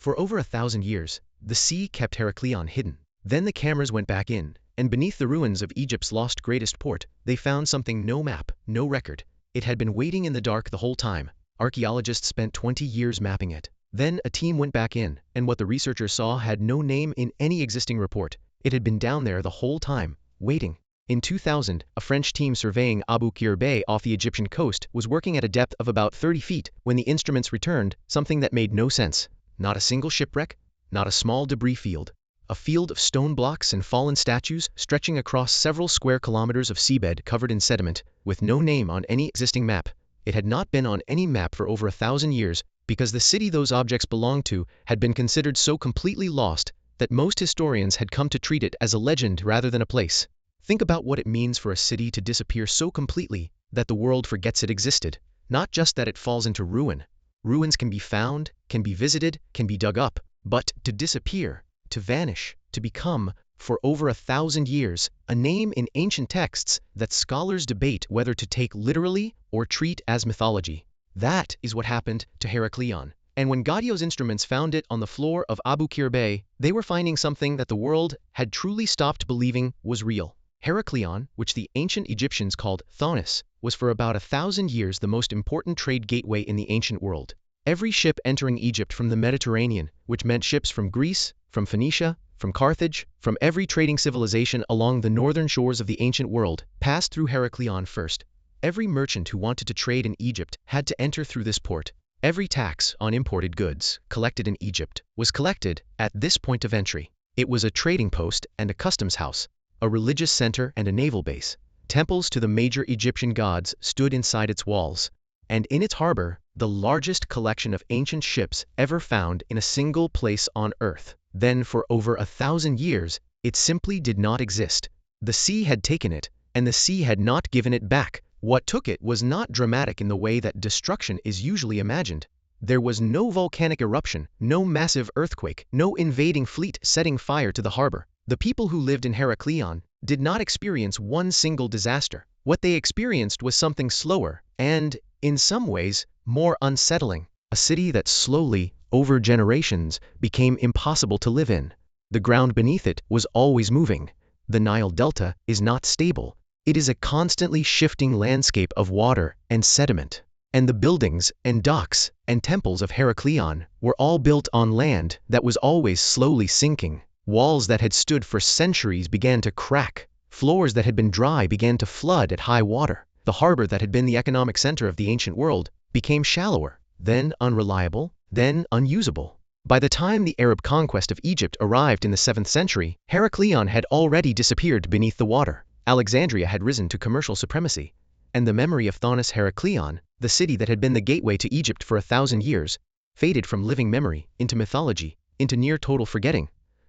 For over 1,000 years, the sea kept Heracleion hidden. Then the cameras went back in, and beneath the ruins of Egypt's lost greatest port, they found something: no map, no record. It had been waiting in the dark the whole time. Archaeologists spent 20 years mapping it. Then a team went back in, and what the researchers saw had no name in any existing report. It had been down there the whole time, waiting. In 2000, a French team surveying Abu Qir Bay off the Egyptian coast was working at a depth of about 30 feet when the instruments returned something that made no sense. Not a single shipwreck, not a small debris field. A field of stone blocks and fallen statues stretching across several square kilometers of seabed covered in sediment, with no name on any existing map. It had not been on any map for over 1,000 years because the city those objects belonged to had been considered so completely lost that most historians had come to treat it as a legend rather than a place. Think about what it means for a city to disappear so completely that the world forgets it existed. Not just that it falls into ruin. Ruins can be found, can be visited, can be dug up, but to disappear, to vanish, to become, for over 1,000 years, a name in ancient texts that scholars debate whether to take literally or treat as mythology. That is what happened to Heracleion. And when Gaudio's instruments found it on the floor of Abu Qir Bay, they were finding something that the world had truly stopped believing was real. Heracleion, which the ancient Egyptians called Thonis, was for about 1,000 years the most important trade gateway in the ancient world. Every ship entering Egypt from the Mediterranean, which meant ships from Greece, from Phoenicia, from Carthage, from every trading civilization along the northern shores of the ancient world, passed through Heracleion first. Every merchant who wanted to trade in Egypt had to enter through this port. Every tax on imported goods collected in Egypt was collected at this point of entry. It was a trading post and a customs house, a religious center and a naval base. Temples to the major Egyptian gods stood inside its walls, and in its harbor, the largest collection of ancient ships ever found in a single place on Earth. Then for over 1,000 years, it simply did not exist. The sea had taken it, and the sea had not given it back. What took it was not dramatic in the way that destruction is usually imagined. There was no volcanic eruption, no massive earthquake, no invading fleet setting fire to the harbor. The people who lived in Heracleion did not experience one single disaster. What they experienced was something slower and, in some ways, more unsettling. A city that slowly, over generations, became impossible to live in. The ground beneath it was always moving. The Nile Delta is not stable. It is a constantly shifting landscape of water and sediment. And the buildings and docks and temples of Heracleion were all built on land that was always slowly sinking. Walls that had stood for centuries began to crack. Floors that had been dry began to flood at high water. The harbor that had been the economic center of the ancient world became shallower, then unreliable, then unusable. By the time the Arab conquest of Egypt arrived in the 7th century, Heracleion had already disappeared beneath the water. Alexandria had risen to commercial supremacy, and the memory of Thonis Heracleion, the city that had been the gateway to Egypt for 1,000 years, faded from living memory into mythology, into near total forgetting.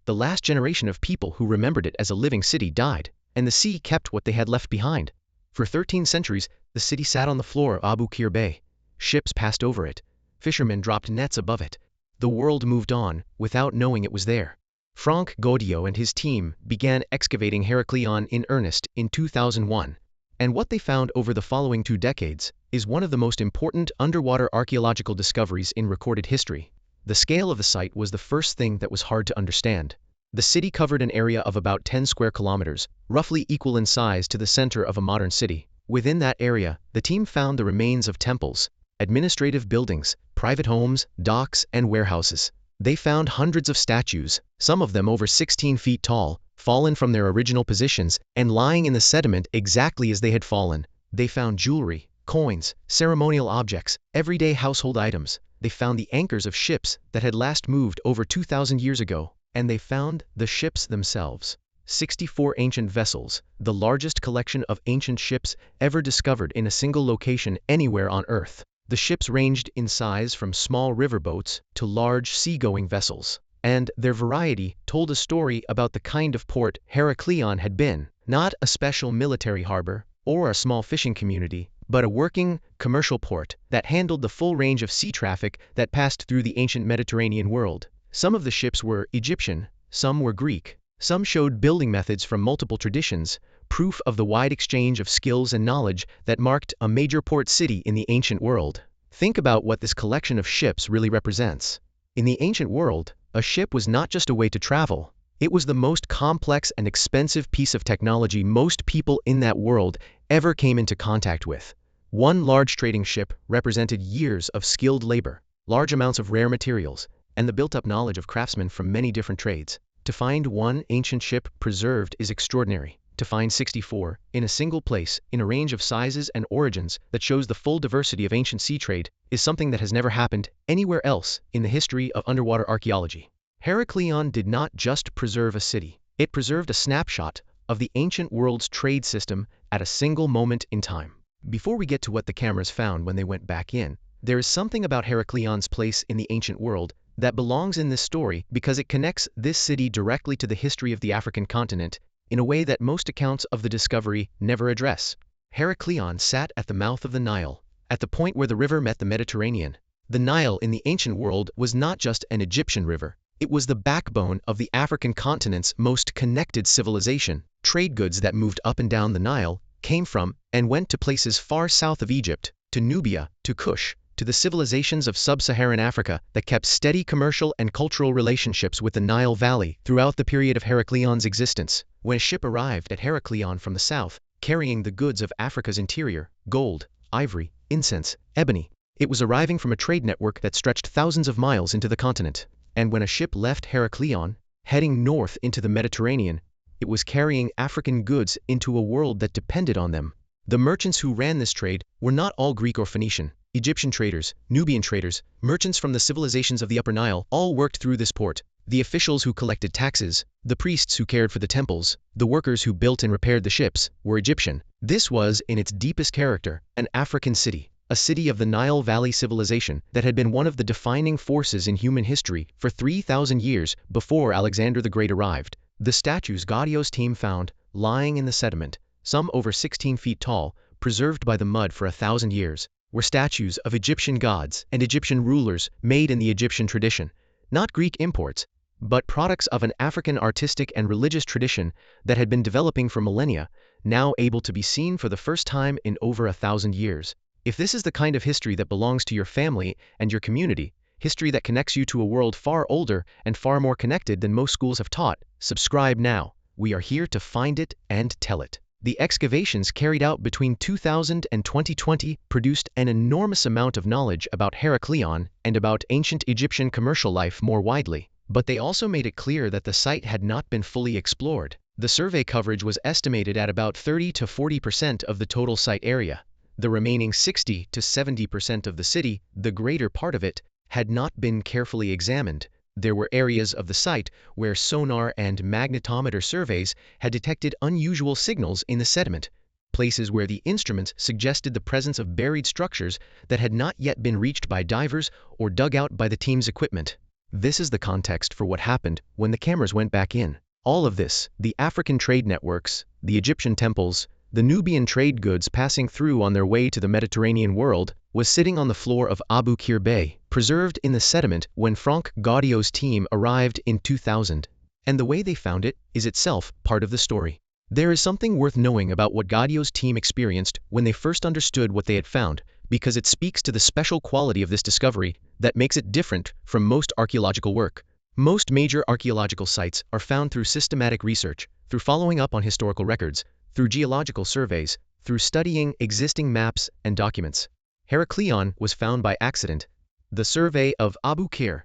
The last generation of people who remembered it as a living city died, and the sea kept what they had left behind. For 13 centuries, the city sat on the floor of Abu Qir Bay. Ships passed over it. Fishermen dropped nets above it. The world moved on without knowing it was there. Franck Gaudio and his team began excavating Heracleion in earnest in 2001, and what they found over the following 2 decades is one of the most important underwater archaeological discoveries in recorded history. The scale of the site was the first thing that was hard to understand. The city covered an area of about 10 square kilometers, roughly equal in size to the center of a modern city. Within that area, the team found the remains of temples, administrative buildings, private homes, docks, and warehouses. They found hundreds of statues, some of them over 16 feet tall, fallen from their original positions and lying in the sediment exactly as they had fallen. They found jewelry, coins, ceremonial objects, everyday household items. They found the anchors of ships that had last moved over 2,000 years ago, and they found the ships themselves. 64 ancient vessels, the largest collection of ancient ships ever discovered in a single location anywhere on Earth. The ships ranged in size from small riverboats to large seagoing vessels, and their variety told a story about the kind of port Heracleion had been, not a special military harbor or a small fishing community, but a working, commercial port that handled the full range of sea traffic that passed through the ancient Mediterranean world. Some of the ships were Egyptian, some were Greek, some showed building methods from multiple traditions, proof of the wide exchange of skills and knowledge that marked a major port city in the ancient world. Think about what this collection of ships really represents. In the ancient world, a ship was not just a way to travel. It was the most complex and expensive piece of technology most people in that world ever came into contact with. One large trading ship represented years of skilled labor, large amounts of rare materials, and the built-up knowledge of craftsmen from many different trades. To find one ancient ship preserved is extraordinary. To find 64 in a single place, in a range of sizes and origins that shows the full diversity of ancient sea trade, is something that has never happened anywhere else in the history of underwater archaeology. Heracleion did not just preserve a city, it preserved a snapshot of the ancient world's trade system at a single moment in time. Before we get to what the cameras found when they went back in, there is something about Heracleion's place in the ancient world that belongs in this story because it connects this city directly to the history of the African continent in a way that most accounts of the discovery never address. Heracleion sat at the mouth of the Nile, at the point where the river met the Mediterranean. The Nile in the ancient world was not just an Egyptian river, it was the backbone of the African continent's most connected civilization. Trade goods that moved up and down the Nile came from and went to places far south of Egypt, to Nubia, to Kush, to the civilizations of sub-Saharan Africa that kept steady commercial and cultural relationships with the Nile Valley throughout the period of Heracleion's existence. When a ship arrived at Heracleion from the south, carrying the goods of Africa's interior, gold, ivory, incense, ebony, it was arriving from a trade network that stretched thousands of miles into the continent. And when a ship left Heracleion, heading north into the Mediterranean, it was carrying African goods into a world that depended on them. The merchants who ran this trade were not all Greek or Phoenician. Egyptian traders, Nubian traders, merchants from the civilizations of the Upper Nile all worked through this port. The officials who collected taxes, the priests who cared for the temples, the workers who built and repaired the ships, were Egyptian. This was, in its deepest character, an African city, a city of the Nile Valley civilization that had been one of the defining forces in human history for 3,000 years before Alexander the Great arrived. The statues Gaudio's team found, lying in the sediment, some over 16 feet tall, preserved by the mud for 1,000 years, were statues of Egyptian gods and Egyptian rulers made in the Egyptian tradition, not Greek imports, but products of an African artistic and religious tradition that had been developing for millennia, now able to be seen for the first time in over 1,000 years. If this is the kind of history that belongs to your family and your community, history that connects you to a world far older and far more connected than most schools have taught, subscribe now. We are here to find it and tell it. The excavations carried out between 2000 and 2020 produced an enormous amount of knowledge about Heracleion and about ancient Egyptian commercial life more widely, but they also made it clear that the site had not been fully explored. The survey coverage was estimated at about 30 to 40% of the total site area. The remaining 60 to 70% of the city, the greater part of it, had not been carefully examined. There were areas of the site where sonar and magnetometer surveys had detected unusual signals in the sediment, places where the instruments suggested the presence of buried structures that had not yet been reached by divers or dug out by the team's equipment. This is the context for what happened when the cameras went back in. All of this, the African trade networks, the Egyptian temples, the Nubian trade goods passing through on their way to the Mediterranean world, was sitting on the floor of Abu Qir Bay, preserved in the sediment when Franck Gaudio's team arrived in 2000. And the way they found it is itself part of the story. There is something worth knowing about what Gaudio's team experienced when they first understood what they had found, because it speaks to the special quality of this discovery that makes it different from most archaeological work. Most major archaeological sites are found through systematic research, through following up on historical records, through geological surveys, through studying existing maps and documents. Heracleion was found by accident. The survey of Abu Qir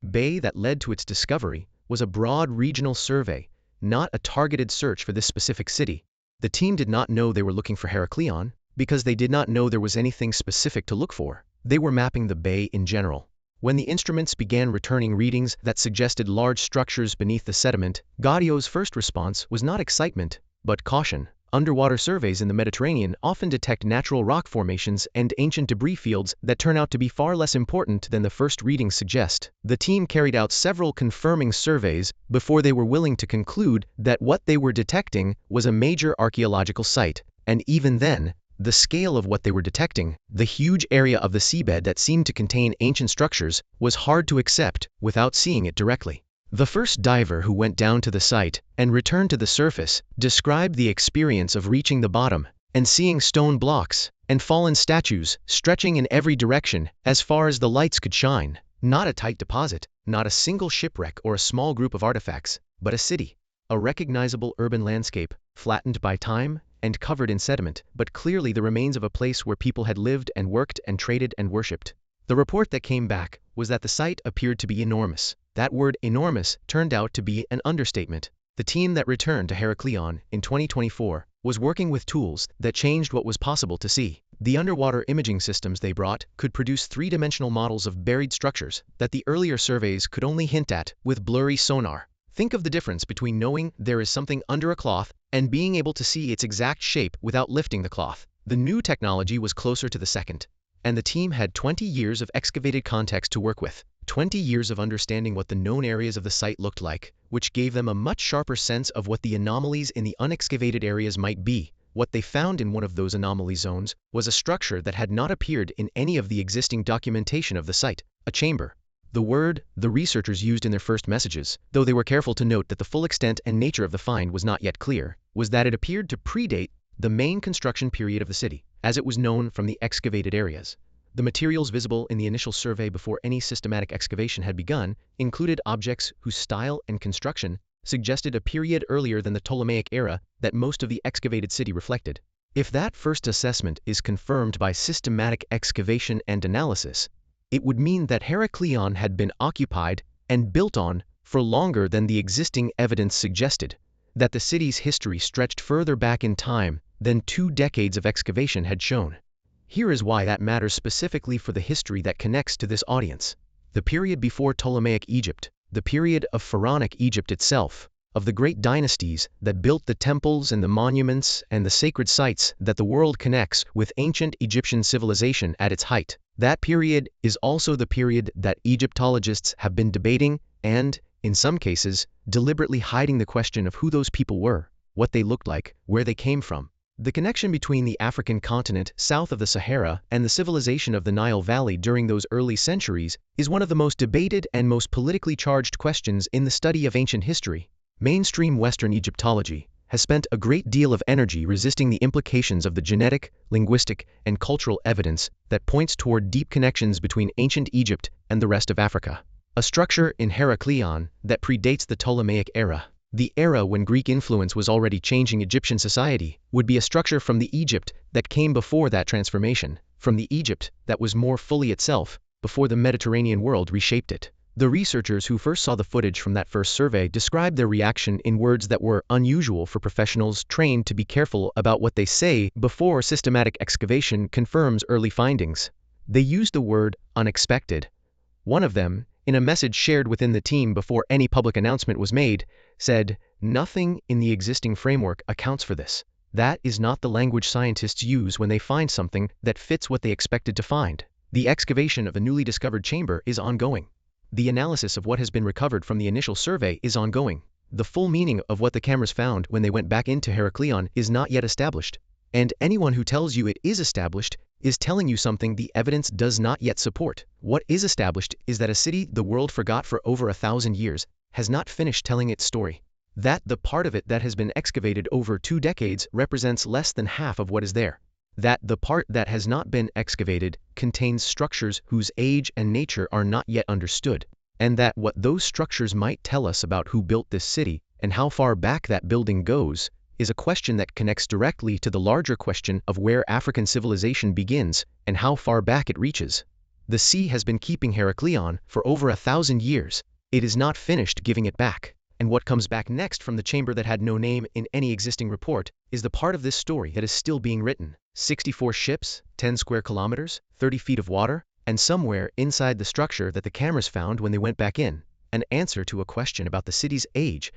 Bay that led to its discovery was a broad regional survey, not a targeted search for this specific city. The team did not know they were looking for Heracleion because they did not know there was anything specific to look for. They were mapping the bay in general. When the instruments began returning readings that suggested large structures beneath the sediment, Gaudio's first response was not excitement, but caution. Underwater surveys in the Mediterranean often detect natural rock formations and ancient debris fields that turn out to be far less important than the first readings suggest. The team carried out several confirming surveys before they were willing to conclude that what they were detecting was a major archaeological site, and even then, the scale of what they were detecting, the huge area of the seabed that seemed to contain ancient structures, was hard to accept without seeing it directly. The first diver who went down to the site and returned to the surface described the experience of reaching the bottom and seeing stone blocks and fallen statues stretching in every direction as far as the lights could shine. Not a tight deposit, not a single shipwreck or a small group of artifacts, but a city. A recognizable urban landscape, flattened by time and covered in sediment, but clearly the remains of a place where people had lived and worked and traded and worshipped. The report that came back was that the site appeared to be enormous. That word enormous turned out to be an understatement. The team that returned to Heracleion in 2024 was working with tools that changed what was possible to see. The underwater imaging systems they brought could produce three-dimensional models of buried structures that the earlier surveys could only hint at with blurry sonar. Think of the difference between knowing there is something under a cloth and being able to see its exact shape without lifting the cloth. The new technology was closer to the second, and the team had 20 years of excavated context to work with. 20 years of understanding what the known areas of the site looked like, which gave them a much sharper sense of what the anomalies in the unexcavated areas might be. What they found in one of those anomaly zones was a structure that had not appeared in any of the existing documentation of the site, a chamber. The word the researchers used in their first messages, though they were careful to note that the full extent and nature of the find was not yet clear, was that it appeared to predate the main construction period of the city, as it was known from the excavated areas. The materials visible in the initial survey before any systematic excavation had begun included objects whose style and construction suggested a period earlier than the Ptolemaic era that most of the excavated city reflected. If that first assessment is confirmed by systematic excavation and analysis, it would mean that Heracleion had been occupied and built on for longer than the existing evidence suggested, that the city's history stretched further back in time than 2 decades of excavation had shown. Here is why that matters specifically for the history that connects to this audience. The period before Ptolemaic Egypt, the period of pharaonic Egypt itself, of the great dynasties that built the temples and the monuments and the sacred sites that the world connects with ancient Egyptian civilization at its height. That period is also the period that Egyptologists have been debating and, in some cases, deliberately hiding the question of who those people were, what they looked like, where they came from. The connection between the African continent south of the Sahara and the civilization of the Nile Valley during those early centuries is one of the most debated and most politically charged questions in the study of ancient history. Mainstream Western Egyptology has spent a great deal of energy resisting the implications of the genetic, linguistic, and cultural evidence that points toward deep connections between ancient Egypt and the rest of Africa. A structure in Heracleion that predates the Ptolemaic era, the era when Greek influence was already changing Egyptian society, would be a structure from the Egypt that came before that transformation, from the Egypt that was more fully itself, before the Mediterranean world reshaped it. The researchers who first saw the footage from that first survey described their reaction in words that were unusual for professionals trained to be careful about what they say before systematic excavation confirms early findings. They used the word unexpected. One of them, in a message shared within the team before any public announcement was made, said, "Nothing in the existing framework accounts for this. That is not the language scientists use when they find something that fits what they expected to find." The excavation of a newly discovered chamber is ongoing. The analysis of what has been recovered from the initial survey is ongoing. The full meaning of what the cameras found when they went back into Heracleion is not yet established. And anyone who tells you it is established is telling you something the evidence does not yet support. What is established is that a city the world forgot for over 1,000 years has not finished telling its story. That the part of it that has been excavated over 2 decades represents less than half of what is there. That the part that has not been excavated contains structures whose age and nature are not yet understood, and that what those structures might tell us about who built this city and how far back that building goes is a question that connects directly to the larger question of where African civilization begins and how far back it reaches. The sea has been keeping Heracleion for over 1,000 years. It is not finished giving it back. And what comes back next from the chamber that had no name in any existing report is the part of this story that is still being written. 64 ships, 10 square kilometers, 30 feet of water, and somewhere inside the structure that the cameras found when they went back in, an answer to a question about the city's age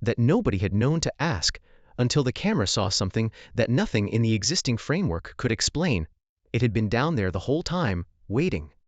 that nobody had known to ask until the camera saw something that nothing in the existing framework could explain. It had been down there the whole time, waiting.